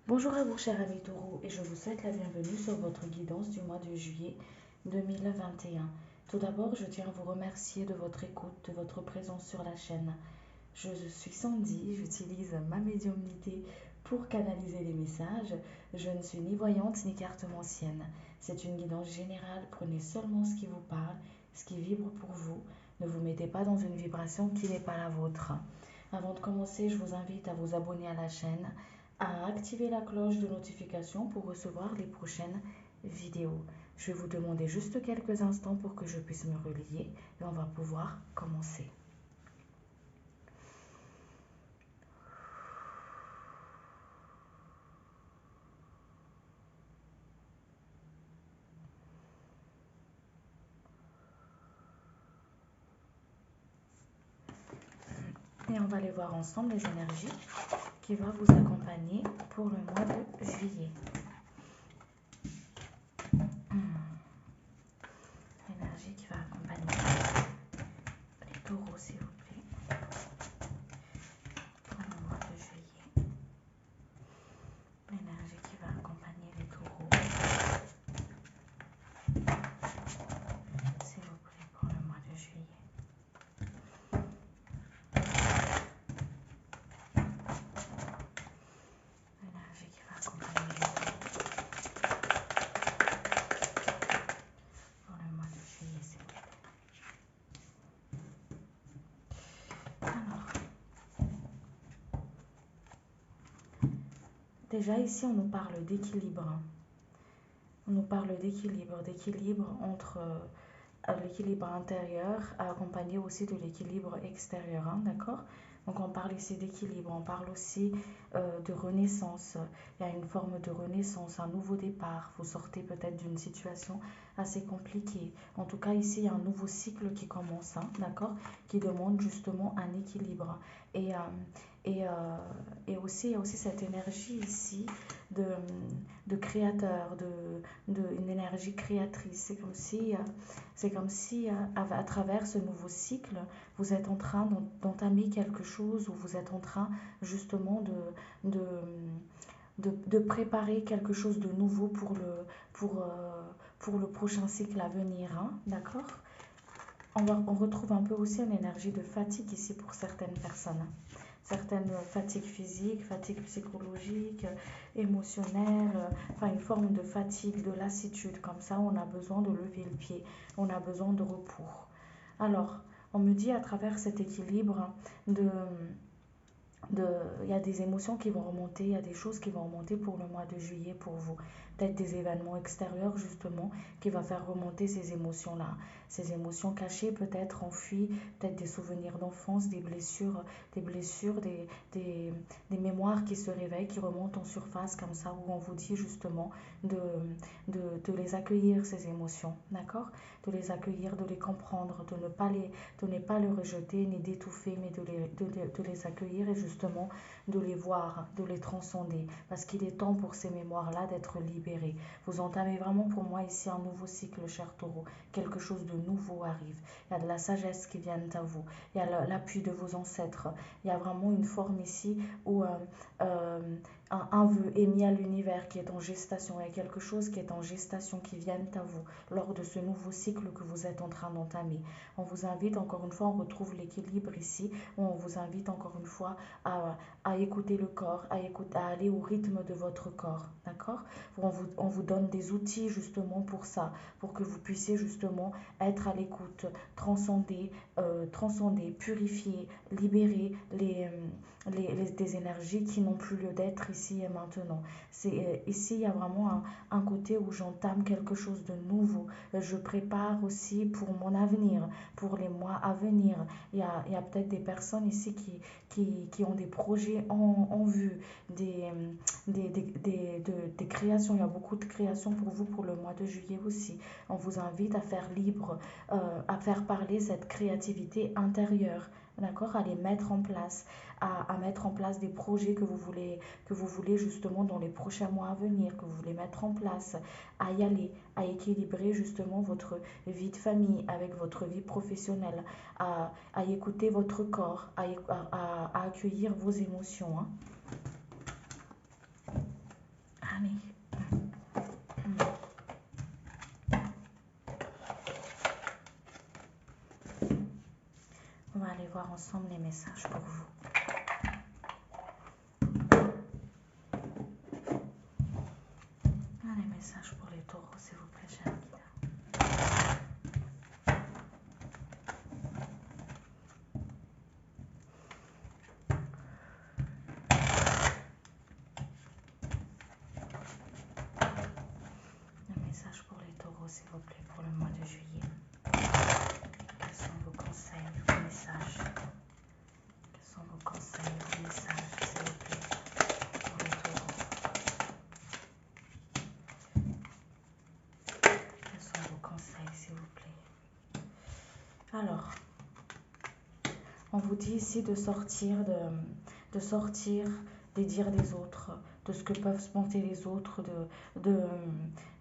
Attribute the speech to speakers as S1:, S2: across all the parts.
S1: Bonjour à vous, chers amis taureaux, et je vous souhaite la bienvenue sur votre guidance du mois de juillet 2021. Tout d'abord, je tiens à vous remercier de votre écoute, de votre présence sur la chaîne. Je suis Sandy, j'utilise ma médiumnité pour canaliser les messages. Je ne suis ni voyante ni cartomancienne. C'est une guidance générale, prenez seulement ce qui vous parle, ce qui vibre pour vous. Ne vous mettez pas dans une vibration qui n'est pas la vôtre. Avant de commencer, je vous invite à vous abonner à la chaîne, à activer la cloche de notification pour recevoir les prochaines vidéos. Je vais vous demander juste quelques instants pour que je puisse me relier et on va pouvoir commencer. Et on va aller voir ensemble les énergies qui vont vous accompagner pour le mois de juillet. L'énergie qui va accompagner les taureaux, s'il vous plaît, pour le mois de juillet. L'énergie qui va accompagner les taureaux, s'il vous plaît, pour le mois de juillet. L'énergie qui va accompagner les taureaux pour le mois de juillet, s'il vous plaît. Alors, déjà ici, on nous parle d'équilibre. On nous parle d'équilibre entre l'équilibre intérieur accompagné aussi de l'équilibre extérieur, hein, d'accord? Donc on parle ici d'équilibre, on parle aussi de renaissance. Il y a une forme de renaissance, un nouveau départ. Vous sortez peut-être d'une situation assez compliquée. En tout cas, ici, il y a un nouveau cycle qui commence, hein, d'accord? Qui demande justement un équilibre. Et, euh, et, euh, et aussi, il y a aussi cette énergie ici de, de créateur, une énergie créatrice. C'est comme si à travers ce nouveau cycle, vous êtes en train d'entamer quelque chose ou vous êtes en train justement de, de préparer quelque chose de nouveau pour le prochain cycle à venir, hein, d'accord? On retrouve un peu aussi une énergie de fatigue ici pour certaines personnes. Certaines fatigues physiques, fatigues psychologiques, émotionnelles, enfin une forme de fatigue, de lassitude. Comme ça, on a besoin de lever le pied, on a besoin de repos. Alors, on me dit à travers cet équilibre il y a des émotions qui vont remonter, il y a des choses qui vont remonter pour le mois de juillet pour vous. Peut-être des événements extérieurs justement qui vont faire remonter ces émotions-là. Ces émotions cachées, peut-être enfuies, peut-être des souvenirs d'enfance, des blessures, des mémoires qui se réveillent, qui remontent en surface comme ça, où on vous dit justement de, de les accueillir, ces émotions, d'accord? De les accueillir, de les comprendre, de ne pas les rejeter ni d'étouffer, mais de les accueillir et justement de les voir, de les transcender. Parce qu'il est temps pour ces mémoires-là d'être libérées. Vous entamez vraiment pour moi ici un nouveau cycle, cher taureau. Quelque chose de nouveau arrive. Il y a de la sagesse qui vient à vous. Il y a l'appui de vos ancêtres. Il y a vraiment une forme ici où un vœu émis à l'univers qui est en gestation. Il y a quelque chose qui est en gestation qui vient à vous lors de ce nouveau cycle que vous êtes en train d'entamer. On vous invite encore une fois, on retrouve l'équilibre ici, où on vous invite encore une fois à écouter le corps, à aller au rythme de votre corps, d'accord? On vous donne des outils justement pour ça, pour que vous puissiez justement être à l'écoute, transcender, purifier, libérer des énergies qui n'ont plus lieu d'être ici et maintenant. Ici, il y a vraiment un côté où j'entame quelque chose de nouveau. Je prépare aussi pour mon avenir, pour les mois à venir. Il y a peut-être des personnes ici qui ont des projets en vue, des créations. Il y a beaucoup de créations pour vous pour le mois de juillet aussi. On vous invite à faire libre, à faire parler cette créativité intérieure. D'accord, à les mettre en place, à mettre en place des projets que vous voulez justement dans les prochains mois à venir, que vous voulez mettre en place, à y aller, à équilibrer justement votre vie de famille avec votre vie professionnelle, à écouter votre corps, à accueillir vos émotions, hein. Allez. On va aller voir ensemble les messages pour vous. Les messages pour les taureaux, s'il vous plaît, chers guides. Les messages pour les taureaux, s'il vous plaît, pour le mois de juillet. Quels sont vos conseils, vos messages? Quels sont vos conseils, vos messages, s'il vous plaît, pour les taureaux? Quels sont vos conseils, s'il vous plaît? Alors, on vous dit ici de sortir des dires des autres, de ce que peuvent penser les autres,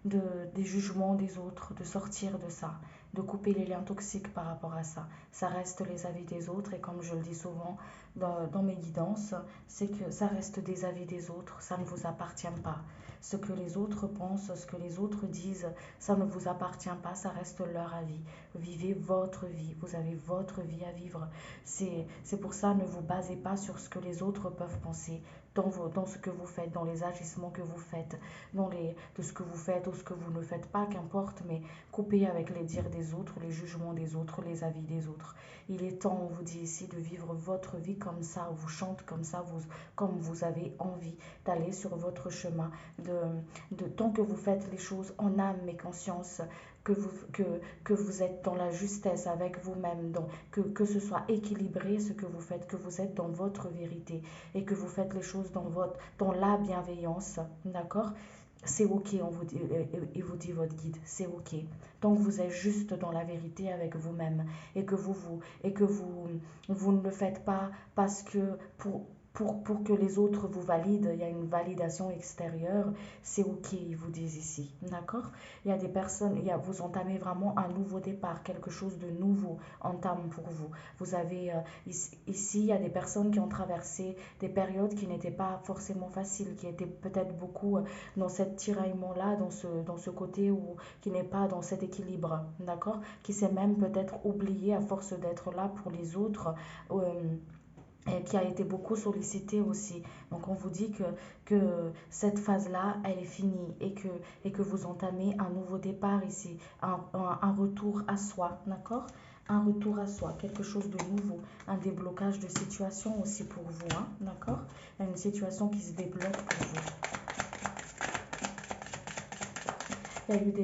S1: des jugements des autres, de sortir de ça, de couper les liens toxiques par rapport à ça. Ça reste les avis des autres et comme je le dis souvent dans mes guidances, c'est que ça reste des avis des autres, ça ne vous appartient pas. Ce que les autres pensent, ce que les autres disent, ça ne vous appartient pas, ça reste leur avis. Vivez votre vie, vous avez votre vie à vivre. C'est pour ça, ne vous basez pas sur ce que les autres peuvent penser dans ce que vous faites, dans les agissements que vous faites, de ce que vous faites ou ce que vous ne faites pas, qu'importe, mais coupez avec les dires des autres, les jugements des autres, les avis des autres. Il est temps, on vous dit ici, de vivre votre vie comme ça, vous chante comme ça, comme vous avez envie d'aller sur votre chemin, tant que vous faites les choses en âme et conscience, que vous êtes dans la justesse avec vous-même, que ce soit équilibré ce que vous faites, que vous êtes dans votre vérité et que vous faites les choses dans la bienveillance, d'accord? C'est ok, il vous dit votre guide, c'est ok. Tant que vous êtes juste dans la vérité avec vous-même et que vous ne le faites pas parce que pour que les autres vous valident, il y a une validation extérieure, c'est ok, ils vous disent ici, d'accord? Il y a des personnes, vous entamez vraiment un nouveau départ, quelque chose de nouveau entame pour vous. Vous avez, ici, il y a des personnes qui ont traversé des périodes qui n'étaient pas forcément faciles, qui étaient peut-être beaucoup dans cet tiraillement-là, dans ce côté qui n'est pas dans cet équilibre, d'accord? Qui s'est même peut-être oublié à force d'être là pour les autres. Et qui a été beaucoup sollicité aussi. Donc on vous dit que cette phase-là, elle est finie et que vous entamez un nouveau départ ici, un retour à soi, d'accord? Un retour à soi, quelque chose de nouveau, un déblocage de situation aussi pour vous, hein, d'accord? Il y a une situation qui se débloque pour vous. Il y a eu des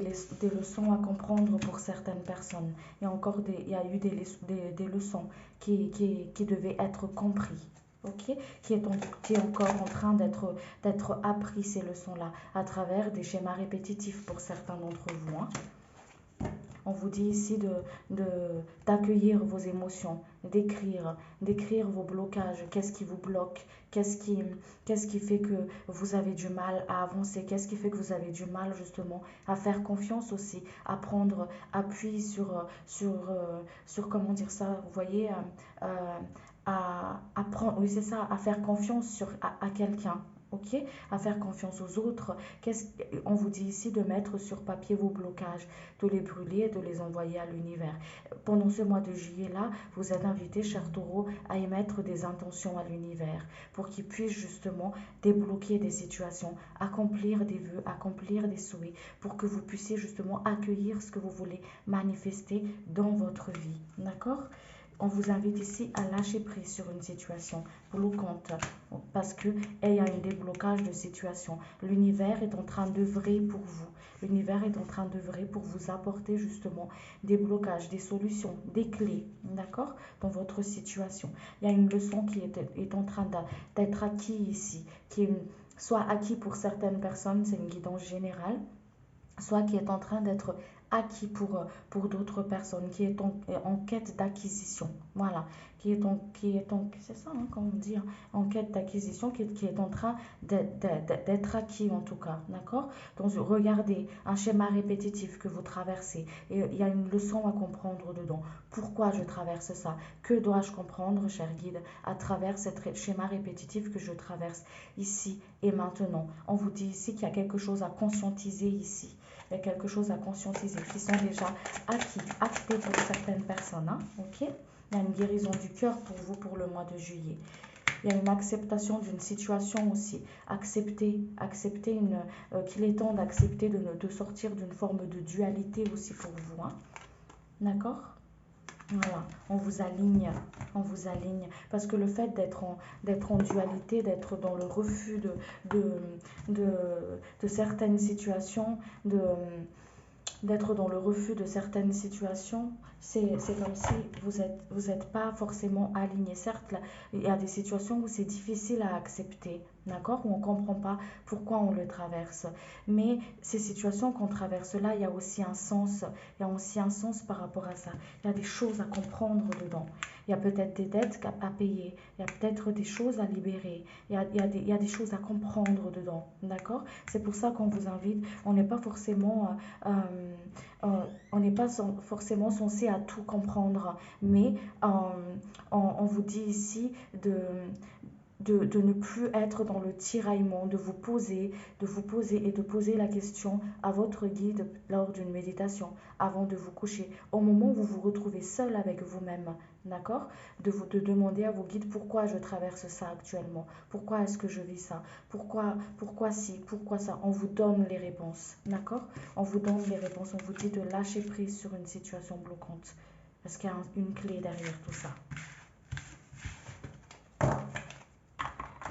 S1: leçons à comprendre pour certaines personnes. Il y a eu des leçons qui devaient être comprises. Ok, qui est encore en train d'être appris ces leçons-là à travers des schémas répétitifs pour certains d'entre vous. Hein. On vous dit ici d'accueillir vos émotions, d'écrire vos blocages, qu'est-ce qui vous bloque, qu'est-ce qui fait que vous avez du mal à avancer, qu'est-ce qui fait que vous avez du mal justement à faire confiance aussi, à prendre appui sur comment dire ça, vous voyez, prendre, oui c'est ça, à faire confiance à quelqu'un. Ok, à faire confiance aux autres. On vous dit ici de mettre sur papier vos blocages, de les brûler et de les envoyer à l'univers. Pendant ce mois de juillet-là, vous êtes invité, cher taureau, à émettre des intentions à l'univers pour qu'il puisse justement débloquer des situations, accomplir des vœux, accomplir des souhaits, pour que vous puissiez justement accueillir ce que vous voulez manifester dans votre vie. D'accord ? On vous invite ici à lâcher prise sur une situation bloquante parce qu'il y a un déblocage de situation. L'univers est en train d'œuvrer pour vous. L'univers est en train d'œuvrer pour vous apporter justement des blocages, des solutions, des clés, d'accord, dans votre situation. Il y a une leçon qui est en train d'être acquise ici, qui est soit acquis pour certaines personnes, c'est une guidance générale, soit qui est en train d'être acquis pour d'autres personnes, qui est en quête d'acquisition. Voilà, c'est ça hein, comme on dit, hein, en quête d'acquisition, qui est en train d'être acquis en tout cas, d'accord? Donc regardez un schéma répétitif que vous traversez et il y a une leçon à comprendre dedans. Pourquoi je traverse ça? Que dois-je comprendre, cher guide, à travers ce schéma répétitif que je traverse ici et maintenant? On vous dit ici qu'il y a quelque chose à conscientiser ici. Il y a quelque chose à conscientiser qui sont déjà actés pour certaines personnes. Hein, ok? Il y a une guérison du cœur pour vous pour le mois de juillet. Il y a une acceptation d'une situation aussi. Accepter qu'il est temps d'accepter de sortir d'une forme de dualité aussi pour vous. Hein, d'accord? Voilà, on vous aligne, parce que le fait d'être en dualité, d'être dans le refus de, de certaines situations, d'être dans le refus de certaines situations, c'est comme si vous êtes pas forcément aligné. Certes, là, il y a des situations où c'est difficile à accepter, d'accord, où on ne comprend pas pourquoi on le traverse. Mais ces situations qu'on traverse là, il y a aussi un sens, par rapport à ça. Il y a des choses à comprendre dedans. Il y a peut-être des dettes à payer, il y a peut-être des choses à libérer, il y a des choses à comprendre dedans, d'accord? C'est pour ça qu'on vous invite, on n'est pas forcément forcément censé à tout comprendre, mais on vous dit ici de ne plus être dans le tiraillement, de vous poser et de poser la question à votre guide lors d'une méditation, avant de vous coucher, au moment où vous vous retrouvez seul avec vous-même, d'accord? De demander à vos guides pourquoi je traverse ça actuellement, pourquoi est-ce que je vis ça, pourquoi si, pourquoi ça. On vous donne les réponses, d'accord? On vous donne les réponses, on vous dit de lâcher prise sur une situation bloquante, parce qu'il y a une clé derrière tout ça.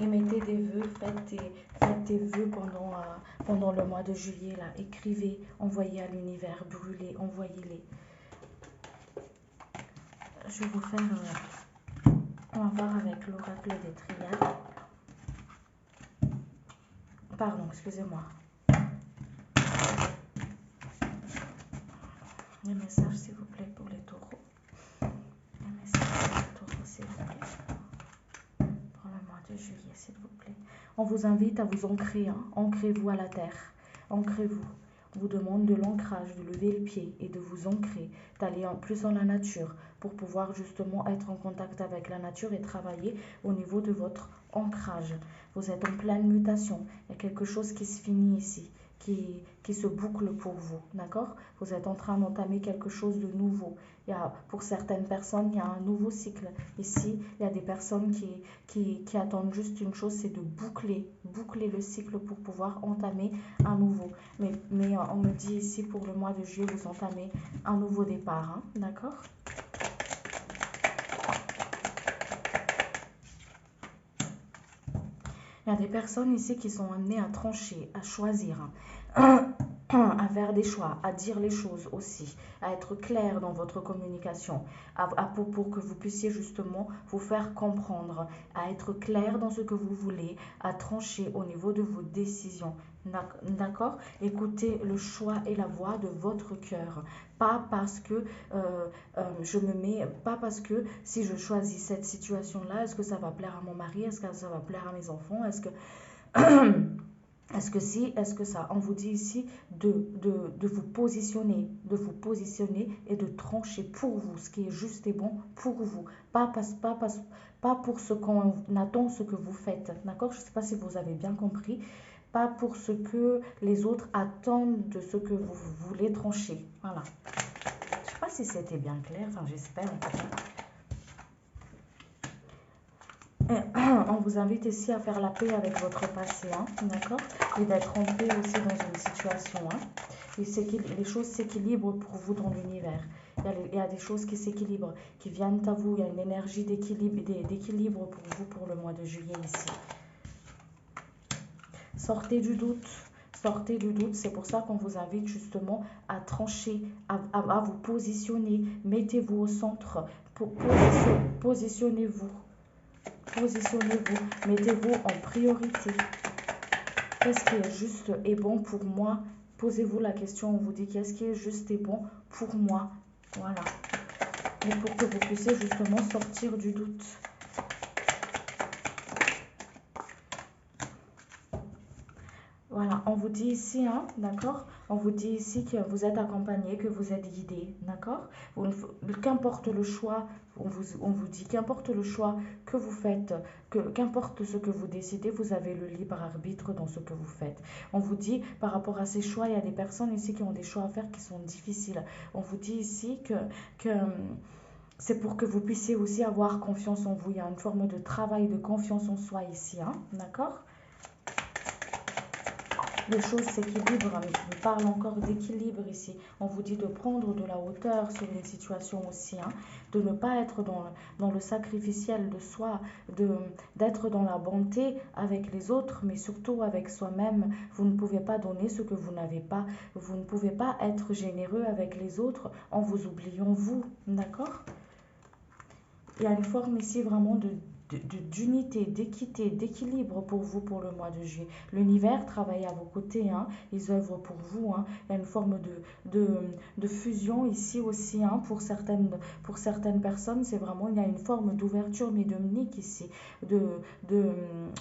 S1: Et mettez des vœux, faites des vœux pendant le mois de juillet, là. Écrivez, envoyez à l'univers, brûlez, envoyez-les. Je vais vous faire, on va voir avec l'oracle des triades. Pardon, excusez-moi. Les messages, s'il vous plaît, pour les taureaux. Les messages pour les taureaux, s'il vous plaît. Pour le mois de juillet, s'il vous plaît. On vous invite à vous ancrer, hein. Ancrez-vous à la terre. Ancrez-vous. On vous demande de l'ancrage, de lever le pied et de vous ancrer, d'aller plus dans la nature pour pouvoir justement être en contact avec la nature et travailler au niveau de votre ancrage. Vous êtes en pleine mutation. Il y a quelque chose qui se finit ici, qui se boucle pour vous, d'accord? Vous êtes en train d'entamer quelque chose de nouveau. Pour certaines personnes, il y a un nouveau cycle. Ici, il y a des personnes qui attendent juste une chose, c'est de boucler le cycle pour pouvoir entamer un nouveau. Mais on me dit ici, pour le mois de juillet, vous entamez un nouveau départ, hein, d'accord? Il y a des personnes ici qui sont amenées à trancher, à choisir, hein, à faire des choix, à dire les choses aussi, à être clair dans votre communication, pour que vous puissiez justement vous faire comprendre, à être clair dans ce que vous voulez, à trancher au niveau de vos décisions. D'accord? Écoutez le choix et la voix de votre cœur. Pas parce que pas parce que si je choisis cette situation-là, est-ce que ça va plaire à mon mari? Est-ce que ça va plaire à mes enfants? Est-ce que est-ce que si, est-ce que ça? On vous dit ici de vous positionner, et de trancher pour vous, ce qui est juste et bon pour vous. Pas pour ce qu'on attend, ce que vous faites. D'accord? Je ne sais pas si vous avez bien compris. Pas pour ce que les autres attendent de ce que vous voulez trancher. Voilà. Je ne sais pas si c'était bien clair, enfin j'espère en tout cas. On vous invite ici à faire la paix avec votre passé, hein, d'accord? Et d'être en paix aussi dans une situation. Hein. Et les choses s'équilibrent pour vous dans l'univers. Il y a des choses qui s'équilibrent, qui viennent à vous. Il y a une énergie d'équilibre pour vous pour le mois de juillet ici. Sortez du doute. Sortez du doute, c'est pour ça qu'on vous invite justement à trancher, à vous positionner. Mettez-vous au centre, positionnez-vous. Positionnez-vous, mettez-vous en priorité. Qu'est-ce qui est juste et bon pour moi Posez-vous la question, on vous dit qu'est-ce qui est juste et bon pour moi. Voilà. Et pour que vous puissiez justement sortir du doute. Voilà, on vous dit ici, hein, d'accord? On vous dit ici que vous êtes accompagné, que vous êtes guidé, d'accord? Qu'importe le choix, on vous dit, qu'importe le choix que vous faites, qu'importe ce que vous décidez, vous avez le libre arbitre dans ce que vous faites. On vous dit, par rapport à ces choix, il y a des personnes ici qui ont des choix à faire qui sont difficiles. On vous dit ici que c'est pour que vous puissiez aussi avoir confiance en vous. Il y a une forme de travail de confiance en soi ici, hein, d'accord? Les choses s'équilibrent, mais on parle encore d'équilibre ici. On vous dit de prendre de la hauteur sur une situation aussi, hein, de ne pas être dans le sacrificiel de soi, d'être dans la bonté avec les autres, mais surtout avec soi-même. Vous ne pouvez pas donner ce que vous n'avez pas. Vous ne pouvez pas être généreux avec les autres en vous oubliant vous, d'accord? Il y a une forme ici vraiment d'unité, d'équité, d'équilibre pour vous pour le mois de juillet. L'univers travaille à vos côtés, hein, ils œuvrent pour vous. Hein. Il y a une forme de fusion ici aussi, hein, pour certaines personnes. C'est vraiment, il y a une forme d'ouverture médiumnique ici,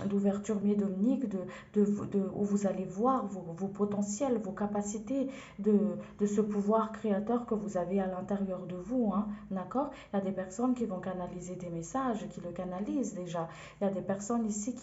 S1: d'ouverture médiumnique, où vous allez voir vos potentiels, vos capacités, de ce pouvoir créateur que vous avez à l'intérieur de vous, hein, d'accord? Il y a des personnes qui vont canaliser des messages, qui le canalisent déjà. Il y a des personnes ici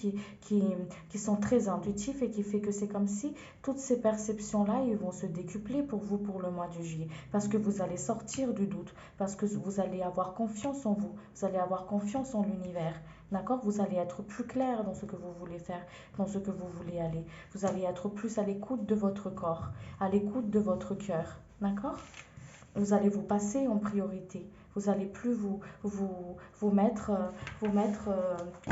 S1: qui sont très intuitifs et qui fait que c'est comme si toutes ces perceptions-là, ils vont se décupler pour vous pour le mois de juillet. Parce que vous allez sortir du doute, parce que vous allez avoir confiance en vous, vous allez avoir confiance en l'univers. D'accord? Vous allez être plus clair dans ce que vous voulez faire, dans ce que vous voulez aller. Vous allez être plus à l'écoute de votre corps, à l'écoute de votre cœur. D'accord? Vous allez vous passer en priorité. Vous allez plus vous mettre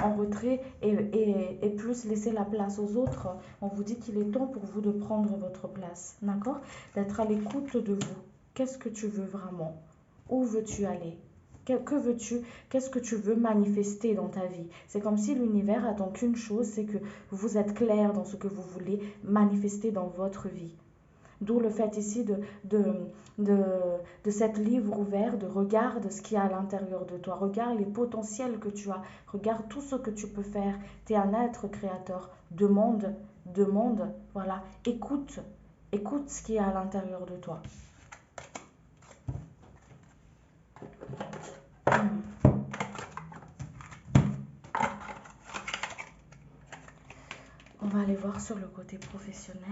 S1: en retrait et plus laisser la place aux autres. On vous dit qu'il est temps pour vous de prendre votre place, d'accord? D'être à l'écoute de vous. Qu'est-ce que tu veux vraiment? Où veux-tu aller? Que veux-tu? Qu'est-ce que tu veux manifester dans ta vie? C'est comme si l'univers attend qu'une chose, c'est que vous êtes clair dans ce que vous voulez manifester dans votre vie. D'où le fait ici de cet livre ouvert, de regarde ce qu'il y a à l'intérieur de toi, regarde les potentiels que tu as, regarde tout ce que tu peux faire. Tu es un être créateur. Demande, voilà, écoute ce qu'il y a à l'intérieur de toi. On va aller voir sur le côté professionnel.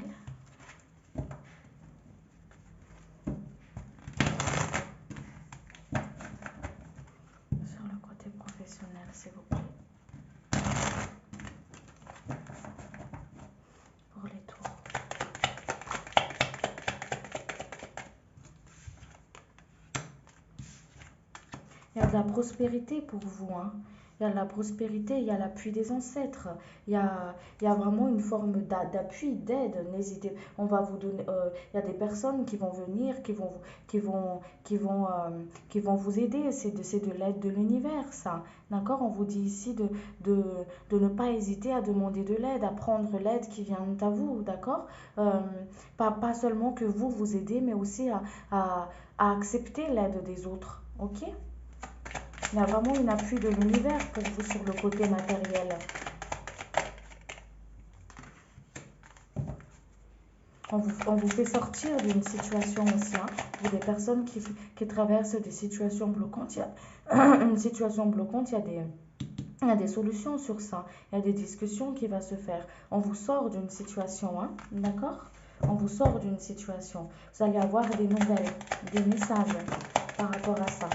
S1: Sur le côté professionnel, s'il vous plaît. Pour les tours. Il y a de la prospérité pour vous, hein. Il y a de la prospérité, il y a l'appui des ancêtres, il y a vraiment une forme d'appui, d'aide. N'hésitez, on va vous donner, il y a des personnes qui vont venir, qui vont vous aider. C'est de l'aide de l'univers, ça. D'accord? On vous dit ici de ne pas hésiter à demander de l'aide, à prendre l'aide qui vient à vous, d'accord? Pas seulement que vous aidez, mais aussi à accepter l'aide des autres, ok? Il y a vraiment un appui de l'univers pour vous sur le côté matériel. On vous fait sortir d'une situation aussi. Hein. Vous des personnes qui traversent des situations bloquantes. Il y a une situation bloquante, il y a des solutions sur ça. Il y a des discussions qui vont se faire. On vous sort d'une situation, hein, d'accord? On vous sort d'une situation. Vous allez avoir des nouvelles, des messages par rapport à ça.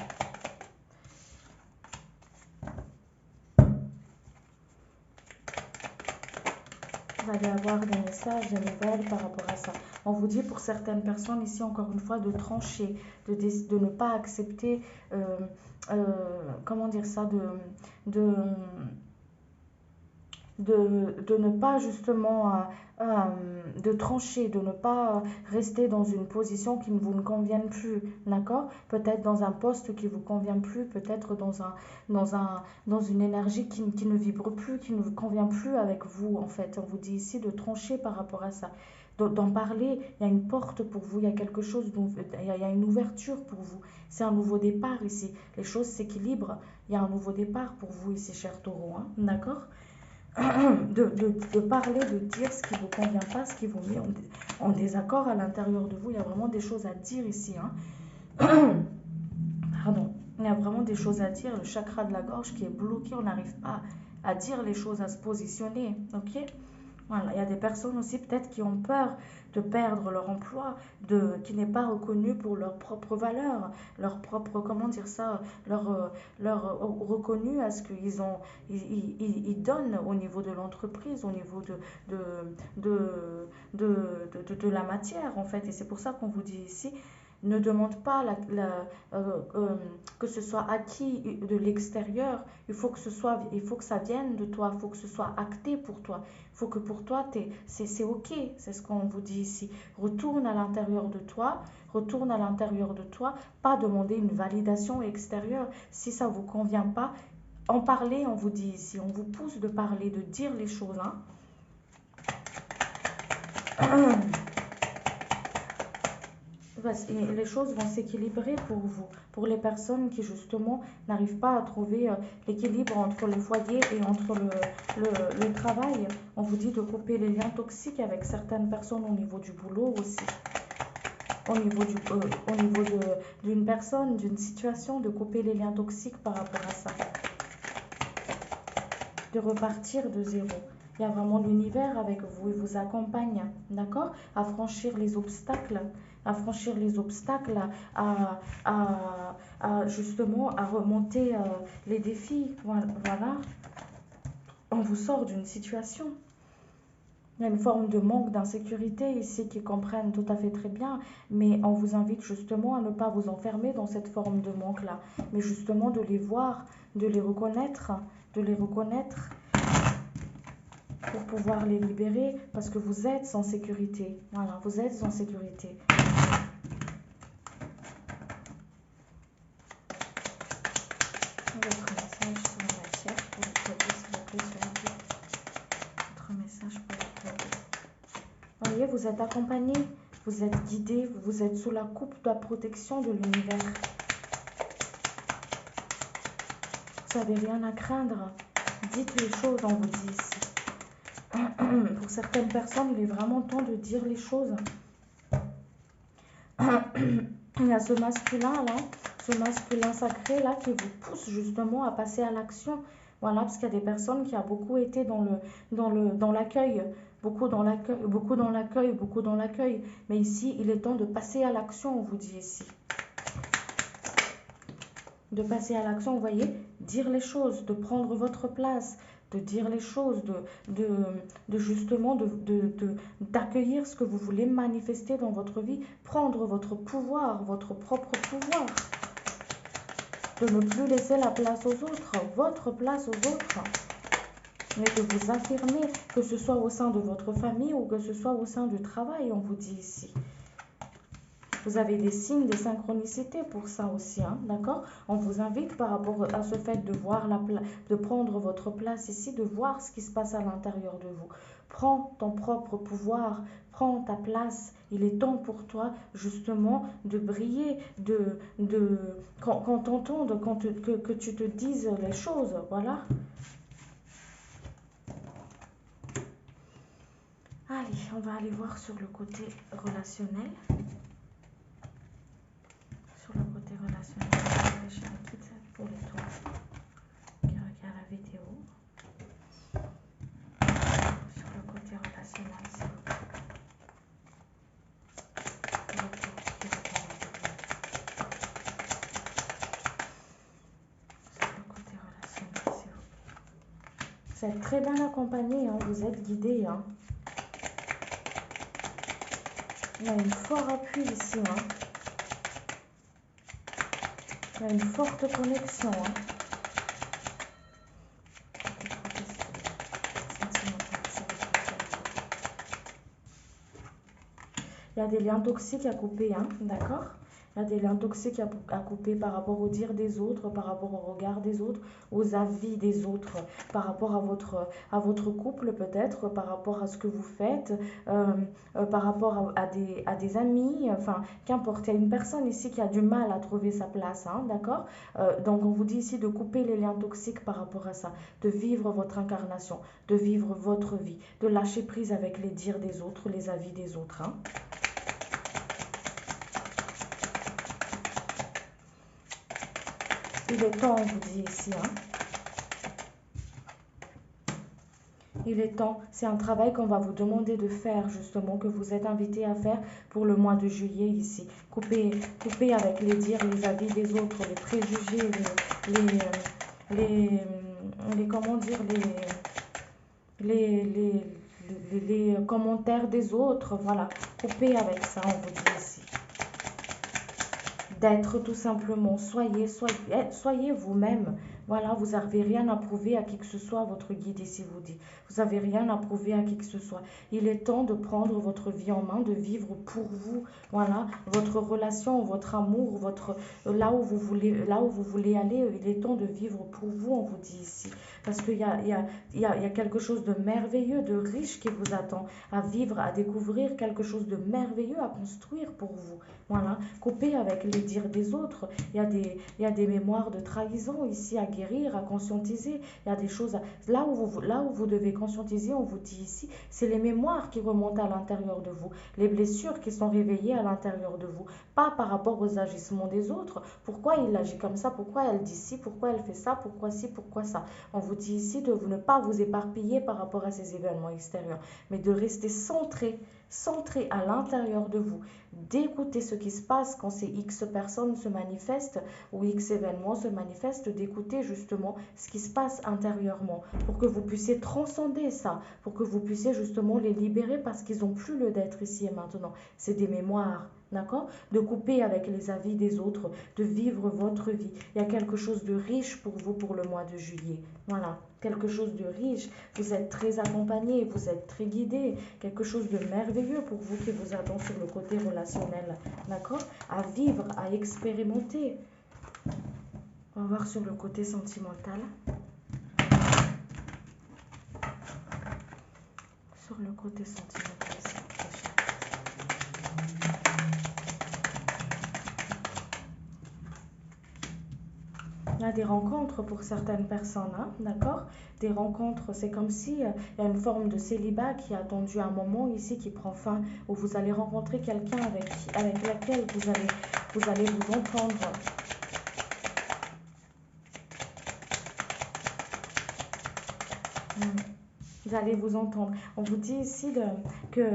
S1: Vous allez avoir des messages, des nouvelles par rapport à ça. On vous dit pour certaines personnes ici, encore une fois, de trancher, de ne pas accepter, comment dire ça, de ne pas justement de trancher, de ne pas rester dans une position qui ne vous ne convienne plus, d'accord? Peut-être dans un poste qui vous convient plus, peut-être dans une énergie qui ne vibre plus, qui ne vous convient plus avec vous, en fait. On vous dit ici de trancher par rapport à ça. D'en parler, il y a une porte pour vous, il y a quelque chose, il y a une ouverture pour vous. C'est un nouveau départ ici. Les choses s'équilibrent. Il y a un nouveau départ pour vous ici, cher taureau, hein, d'accord? De parler, de dire ce qui ne vous convient pas, ce qui vous met en désaccord à l'intérieur de vous. Il y a vraiment des choses à dire ici, hein. Pardon. Il y a vraiment des choses à dire. Le chakra de la gorge qui est bloqué, on n'arrive pas à dire les choses, à se positionner, ok? Voilà, il y a des personnes aussi peut-être qui ont peur de perdre leur emploi, qui n'est pas reconnu pour leur propre valeur, leur propre, comment dire ça, leur reconnu à ce qu'ils ont, ils donnent au niveau de l'entreprise, au niveau de, de la matière en fait. Et c'est pour ça qu'on vous dit ici, ne demande pas que ce soit acquis de l'extérieur. Il faut que ça vienne de toi. Il faut que ce soit acté pour toi. Il faut que pour toi, c'est OK. C'est ce qu'on vous dit ici. Retourne à l'intérieur de toi. Retourne à l'intérieur de toi. Pas demander une validation extérieure. Si ça ne vous convient pas, en parler, on vous dit ici. On vous pousse de parler, de dire les choses. Hein. Les choses vont s'équilibrer pour vous, pour les personnes qui justement n'arrivent pas à trouver l'équilibre entre le foyer et entre le travail. On vous dit de couper les liens toxiques avec certaines personnes au niveau du boulot aussi, au niveau d'une personne, d'une situation, de couper les liens toxiques par rapport à ça, de repartir de zéro. Il y a vraiment l'univers avec vous, il vous accompagne, d'accord, à franchir les obstacles, justement à remonter les défis. Voilà, on vous sort d'une situation. Il y a une forme de manque d'insécurité ici qui comprennent tout à fait très bien, mais on vous invite justement à ne pas vous enfermer dans cette forme de manque-là, mais justement de les voir, de les reconnaître pour pouvoir les libérer, parce que vous êtes en sécurité. Voilà, vous êtes en sécurité. Votre message sur la matière pour le produit, s'il vous plaît, sur la vie. Votre message pour le produit. Vous voyez, vous êtes accompagné, vous êtes guidé, vous êtes sous la coupe de la protection de l'univers. Vous n'avez rien à craindre. Dites les choses, on vous dit ici. Pour certaines personnes, il est vraiment temps de dire les choses. Il y a ce masculin là, ce masculin sacré là qui vous pousse justement à passer à l'action. Voilà, parce qu'il y a des personnes qui ont beaucoup été dans l'accueil, beaucoup dans l'accueil. Mais ici, il est temps de passer à l'action, on vous dit ici. De passer à l'action, vous voyez, dire les choses, de prendre votre place, de dire les choses, justement d'accueillir ce que vous voulez manifester dans votre vie, prendre votre pouvoir, votre propre pouvoir, de ne plus laisser la place aux autres, votre place aux autres, mais de vous affirmer, que ce soit au sein de votre famille ou que ce soit au sein du travail, on vous dit ici. Vous avez des signes, des synchronicités pour ça aussi, hein, d'accord? On vous invite par rapport à ce fait de voir de prendre votre place ici, de voir ce qui se passe à l'intérieur de vous. Prends ton propre pouvoir, prends ta place. Il est temps pour toi justement de briller, qu'on t'entende, que tu te dises les choses, voilà. Allez, on va aller voir sur le côté relationnel. Sur le côté relationnel, je vais un kit pour les toits qui regardent la vidéo. Sur le côté relationnel, s'il vous plaît. Sur le côté relationnel, s'il vous plaît. Vous êtes très bien accompagné, hein, vous êtes guidé. Hein. Il y a une fort appui ici. Hein. Il y a une forte connexion. Hein. Il y a des liens toxiques à couper, hein, d'accord? Il y a des liens toxiques à couper par rapport au dire des autres, par rapport au regard des autres, aux avis des autres, par rapport à votre couple peut-être, par rapport à ce que vous faites, euh, par rapport à des amis, enfin, qu'importe. Il y a une personne ici qui a du mal à trouver sa place, hein, d'accord? Donc on vous dit ici de couper les liens toxiques par rapport à ça, de vivre votre incarnation, de vivre votre vie, de lâcher prise avec les dires des autres, les avis des autres, hein. Il est temps, on vous dit ici, hein. Il est temps, c'est un travail qu'on va vous demander de faire, justement, que vous êtes invité à faire pour le mois de juillet ici. Couper avec les dires, les avis des autres, les préjugés, comment dire, les commentaires des autres, voilà. Couper avec ça, on vous dit ici. D'être tout simplement, soyez vous-même. Voilà, vous n'avez rien à prouver à qui que ce soit, votre guide ici vous dit. Vous n'avez rien à prouver à qui que ce soit. Il est temps de prendre votre vie en main, de vivre pour vous. Voilà, votre relation, votre amour, là où vous voulez aller, il est temps de vivre pour vous, on vous dit ici. Parce qu'il y a quelque chose de merveilleux, de riche qui vous attend à vivre, à découvrir quelque chose de merveilleux à construire pour vous. Voilà, couper avec les dires des autres. Il y a des mémoires de trahison ici à guérir, à conscientiser. Il y a des choses, là où vous devez conscientiser, on vous dit ici, c'est les mémoires qui remontent à l'intérieur de vous, les blessures qui sont réveillées à l'intérieur de vous, pas par rapport aux agissements des autres. Pourquoi il agit comme ça? Pourquoi elle dit ci? Pourquoi elle fait ça? Pourquoi ci? Pourquoi ça? On vous dit ici de ne pas vous éparpiller par rapport à ces événements extérieurs, mais de rester centré à l'intérieur de vous, d'écouter ce qui se passe quand ces X personnes se manifestent ou X événements se manifestent, d'écouter justement ce qui se passe intérieurement pour que vous puissiez transcender ça, pour que vous puissiez justement les libérer parce qu'ils n'ont plus lieu d'être ici et maintenant. C'est des mémoires. D'accord? De couper avec les avis des autres, de vivre votre vie. Il y a quelque chose de riche pour vous pour le mois de juillet. Voilà, quelque chose de riche. Vous êtes très accompagné, vous êtes très guidé. Quelque chose de merveilleux pour vous qui vous attend sur le côté relationnel. D'accord? À vivre, à expérimenter. On va voir sur le côté sentimental. Sur le côté sentimental. Il y a des rencontres pour certaines personnes, hein, d'accord? Des rencontres, c'est comme si il y a une forme de célibat qui a attendu un moment ici qui prend fin, où vous allez rencontrer quelqu'un avec laquelle vous allez vous entendre. Vous allez vous entendre. On vous dit ici que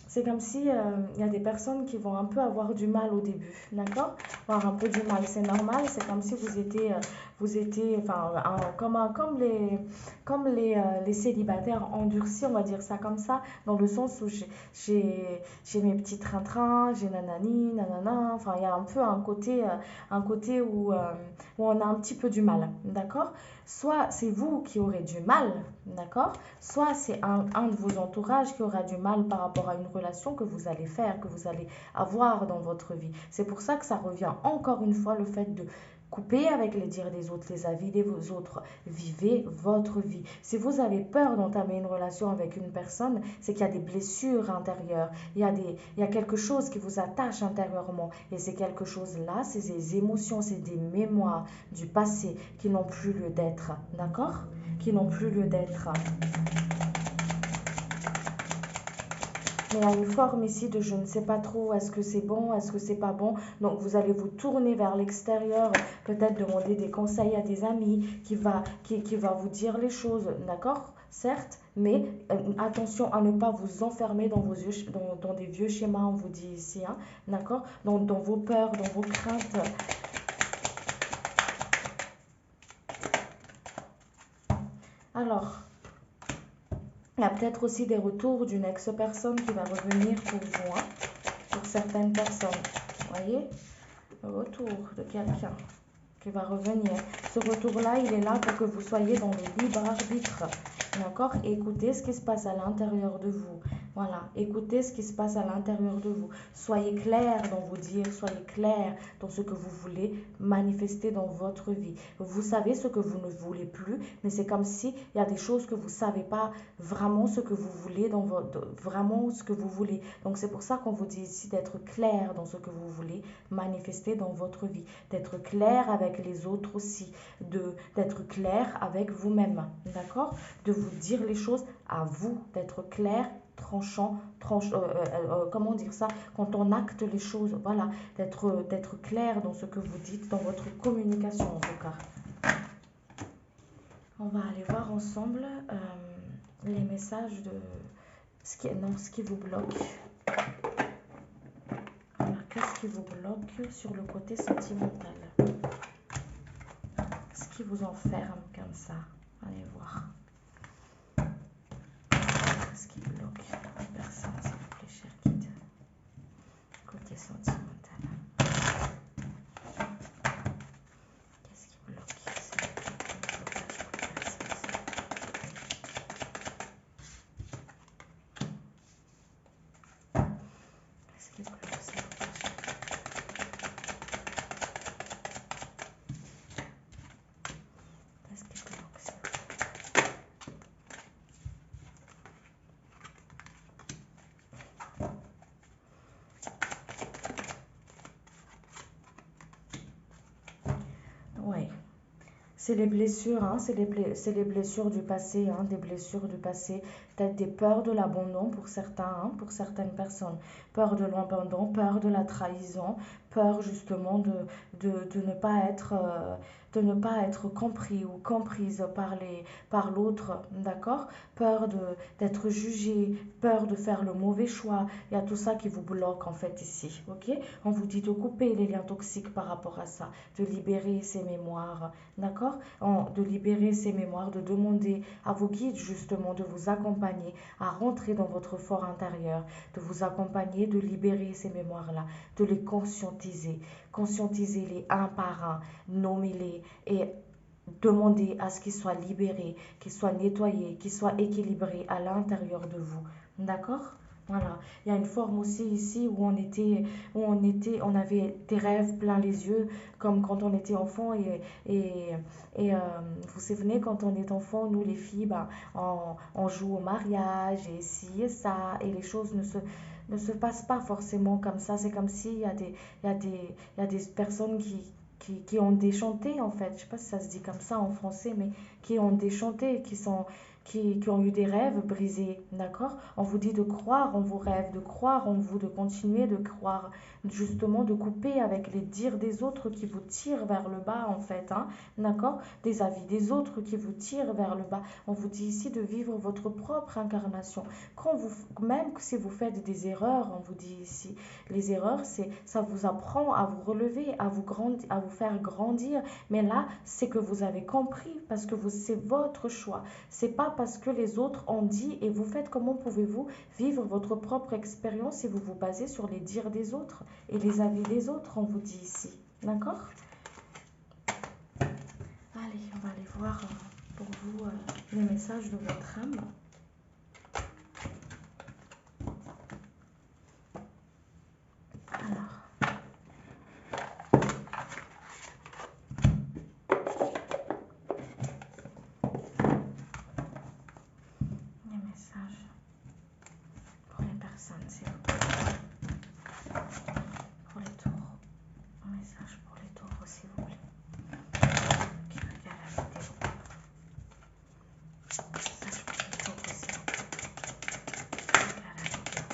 S1: c'est comme si il y a des personnes qui vont un peu avoir du mal au début, d'accord? Avoir un peu du mal, c'est normal, c'est comme si vous étiez enfin, comme les célibataires endurcis, on va dire ça comme ça, dans le sens où j'ai mes petits trains-trains, j'ai nanani, nanana, enfin il y a un peu un côté où on a un petit peu du mal, d'accord? Soit c'est vous qui aurez du mal, d'accord? Soit c'est un de vos entourages qui aura du mal par rapport à une relation que vous allez faire, que vous allez avoir dans votre vie. C'est pour ça que ça revient encore une fois le fait de couper avec les dires des autres, les avis des autres. Vivez votre vie. Si vous avez peur d'entamer une relation avec une personne, c'est qu'il y a des blessures intérieures. Il y a quelque chose qui vous attache intérieurement. Et c'est quelque chose-là, c'est des émotions, c'est des mémoires du passé qui n'ont plus lieu d'être. D'accord? Qui n'ont plus lieu d'être. Mais il y a une forme ici de je ne sais pas trop, est-ce que c'est bon, est-ce que c'est pas bon. Donc vous allez vous tourner vers l'extérieur, peut-être demander des conseils à des amis qui va vous dire les choses, d'accord? Certes, mais attention à ne pas vous enfermer dans des vieux schémas, on vous dit ici, hein, d'accord? Dans vos peurs, dans vos craintes. Alors, il y a peut-être aussi des retours d'une ex-personne qui va revenir pour vous, hein, pour certaines personnes. Vous voyez? Le retour de quelqu'un qui va revenir. Ce retour-là, il est là pour que vous soyez dans le libre arbitre. D'accord? Écoutez ce qui se passe à l'intérieur de vous. Voilà, écoutez ce qui se passe à l'intérieur de vous. Soyez clair dans vos dires, soyez clair dans ce que vous voulez manifester dans votre vie. Vous savez ce que vous ne voulez plus, mais c'est comme si il y a des choses que vous ne savez pas vraiment ce que vous voulez dans vraiment ce que vous voulez. Donc c'est pour ça qu'on vous dit ici d'être clair dans ce que vous voulez manifester dans votre vie, d'être clair avec les autres aussi, d'être clair avec vous-même, d'accord? De vous dire les choses à vous, d'être clair, tranchant, comment dire ça, quand on acte les choses, voilà, d'être clair dans ce que vous dites, dans votre communication en tout cas. On va aller voir ensemble les messages de ce qui vous bloque. Alors, qu'est-ce qui vous bloque sur le côté sentimental? Ce qui vous enferme comme ça? Allez voir. Qu'est-ce qui bloque la personne, s'il vous plaît, cher guide? Côté sentimental. Qu'est-ce qui bloque ici? Qu'est-ce qui bloque ça? Qu'est-ce qui bloque ça? Ouais. C'est les blessures, hein, c'est les blessures du passé, hein, des blessures du passé, peut-être des peurs de l'abandon pour certains, hein, pour certaines personnes. Peur de l'abandon, peur de la trahison, peur justement de ne pas être, de ne pas être compris ou comprise par l'autre, d'accord? Peur d'être jugé, peur de faire le mauvais choix. Il y a tout ça qui vous bloque en fait ici, ok? On vous dit de couper les liens toxiques par rapport à ça, de libérer ces mémoires, d'accord? De libérer ces mémoires, de demander à vos guides justement de vous accompagner à rentrer dans votre fort intérieur, de vous accompagner, de libérer ces mémoires-là, de les conscientiser, conscientiser-les un par un, nommez-les et demandez à ce qu'ils soient libérés, qu'ils soient nettoyés, qu'ils soient équilibrés à l'intérieur de vous. D'accord? Voilà. Il y a une forme aussi ici on avait des rêves plein les yeux, comme quand on était enfant vous vous souvenez, quand on est enfant, nous les filles, bah, on joue au mariage et ci et ça, et les choses ne se passent pas forcément comme ça. C'est comme s'il y a il y a des personnes qui ont déchanté en fait. Je sais pas si ça se dit comme ça en français, mais qui ont déchanté, qui ont eu des rêves brisés, d'accord? On vous dit de croire en vos rêves, de croire en vous, de continuer de croire, justement de couper avec les dires des autres qui vous tirent vers le bas en fait, hein, d'accord? Des avis des autres qui vous tirent vers le bas. On vous dit ici de vivre votre propre incarnation. Même si vous faites des erreurs, on vous dit ici, les erreurs, ça vous apprend à vous relever, à vous faire grandir. Mais là, c'est que vous avez compris parce que c'est votre choix. C'est pas parce que les autres ont dit et vous faites. Comment pouvez-vous vivre votre propre expérience si vous vous basez sur les dires des autres et les avis des autres, on vous dit ici. D'accord? Allez, on va aller voir pour vous les messages de votre âme. Alors. Les messages pour les personnes, s'il vous plaît. Pour les taureaux. Un message pour les taureaux, s'il vous plaît. Qui regarde la vidéo. Message pour les taureaux, s'il vous plaît. Qui regarde la vidéo.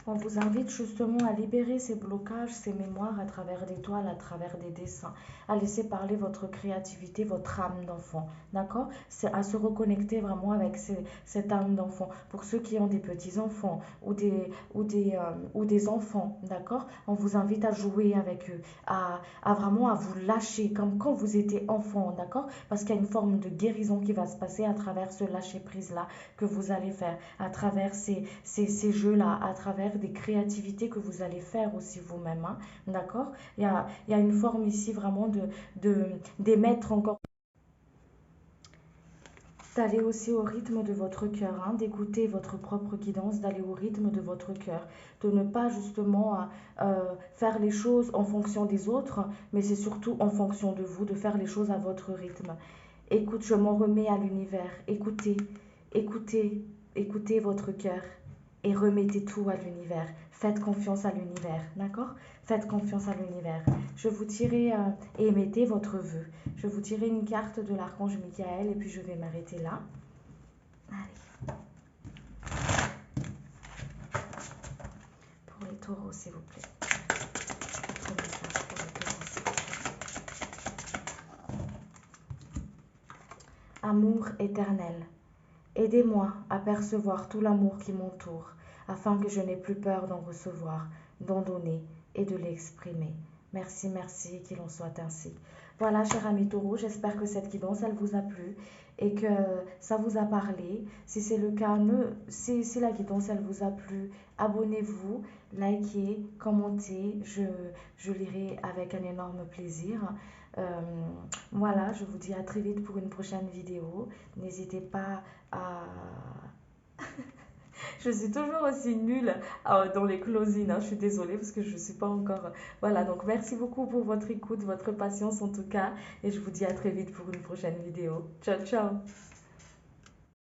S1: On vous invite justement à libérer ces blocages, ces mémoires à travers des toiles, à travers des dessins, à laisser parler votre créativité, votre âme d'enfant, d'accord? C'est à se reconnecter vraiment avec cette âme d'enfant. Pour ceux qui ont des petits-enfants ou des enfants, d'accord? On vous invite à jouer avec eux, vraiment à vous lâcher comme quand vous étiez enfant, d'accord? Parce qu'il y a une forme de guérison qui va se passer à travers ce lâcher-prise-là que vous allez faire, à travers ces jeux-là, à travers des créativités que vous allez faire aussi vous-même, hein, d'accord? Il y a une forme ici vraiment d'émettre encore. d'aller aussi au rythme de votre cœur, hein, d'écouter votre propre guidance, d'aller au rythme de votre cœur, de ne pas justement faire les choses en fonction des autres, mais c'est surtout en fonction de vous, de faire les choses à votre rythme. Écoute, je m'en remets à l'univers. Écoutez, écoutez, écoutez votre cœur et remettez tout à l'univers. Faites confiance à l'univers, d'accord? Faites confiance à l'univers. Je vous tirer et émettez votre vœu. Je vais vous tirer une carte de l'archange Michael et puis je vais m'arrêter là. Allez. Pour les taureaux, s'il vous plaît. Votre message pour les taureaux, s'il vous plaît. Amour éternel. Aidez-moi à percevoir tout l'amour qui m'entoure, afin que je n'ai plus peur d'en recevoir, d'en donner et de l'exprimer. Merci, merci, qu'il en soit ainsi. Voilà, cher ami taureau, j'espère que cette guidance, elle vous a plu et que ça vous a parlé. Si c'est le cas, si la guidance, elle vous a plu, abonnez-vous, likez, commentez, je lirai avec un énorme plaisir. Voilà, je vous dis à très vite pour une prochaine vidéo. N'hésitez pas à... Je suis toujours aussi nulle dans les closings, hein. Je suis désolée parce que je ne suis pas encore... Voilà, donc merci beaucoup pour votre écoute, votre patience en tout cas. Et je vous dis à très vite pour une prochaine vidéo. Ciao, ciao!